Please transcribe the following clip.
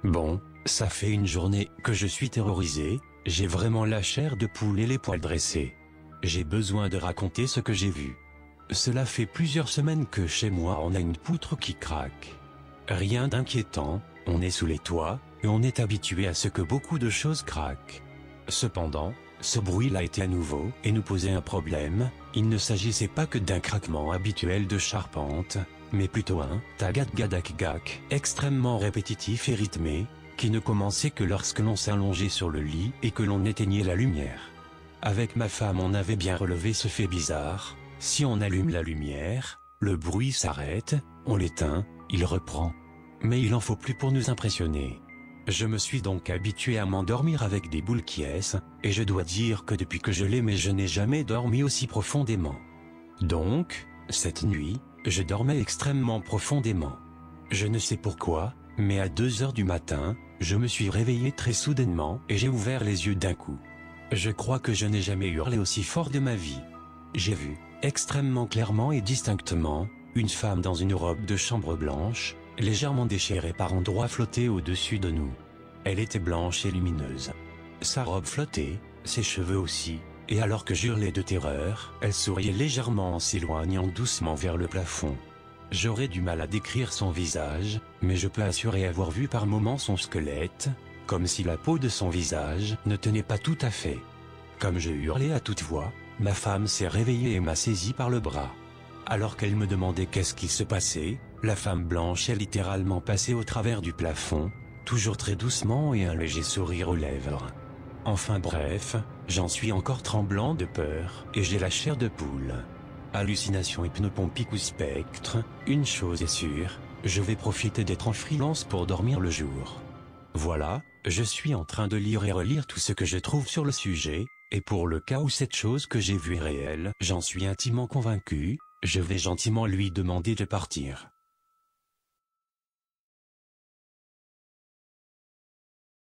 Bon, ça fait une journée que je suis terrorisé, j'ai vraiment la chair de poule et les poils dressés. J'ai besoin de raconter ce que j'ai vu. Cela fait plusieurs semaines que chez moi on a une poutre qui craque. Rien d'inquiétant, on est sous les toits, et on est habitué à ce que beaucoup de choses craquent. Cependant, ce bruit-là était nouveau et nous posait un problème. Il ne s'agissait pas que d'un craquement habituel de charpente, mais plutôt un tagat-gadak-gak extrêmement répétitif et rythmé, qui ne commençait que lorsque l'on s'allongeait sur le lit et que l'on éteignait la lumière. Avec ma femme on avait bien relevé ce fait bizarre. Si on allume la lumière, le bruit s'arrête, on l'éteint, il reprend. Mais il en faut plus pour nous impressionner. Je me suis donc habitué à m'endormir avec des boules qui ess, et je dois dire que depuis que je l'ai mais je n'ai jamais dormi aussi profondément. Donc, cette nuit, je dormais extrêmement profondément. Je ne sais pourquoi, mais à 2 heures du matin, je me suis réveillé très soudainement et j'ai ouvert les yeux d'un coup. Je crois que je n'ai jamais hurlé aussi fort de ma vie. J'ai vu, extrêmement clairement et distinctement, une femme dans une robe de chambre blanche, légèrement déchirée par endroits flotter au-dessus de nous. Elle était blanche et lumineuse. Sa robe flottait, ses cheveux aussi, et alors que j'hurlais de terreur, elle souriait légèrement en s'éloignant doucement vers le plafond. J'aurais du mal à décrire son visage, mais je peux assurer avoir vu par moments son squelette, comme si la peau de son visage ne tenait pas tout à fait. Comme je hurlais à toute voix, ma femme s'est réveillée et m'a saisi par le bras. Alors qu'elle me demandait qu'est-ce qui se passait, la femme blanche est littéralement passée au travers du plafond, toujours très doucement et un léger sourire aux lèvres. Enfin bref, j'en suis encore tremblant de peur et j'ai la chair de poule. Hallucination hypnopompique ou spectre, une chose est sûre, je vais profiter d'être en freelance pour dormir le jour. Voilà, je suis en train de lire et relire tout ce que je trouve sur le sujet, et pour le cas où cette chose que j'ai vue est réelle, j'en suis intimement convaincu, je vais gentiment lui demander de partir.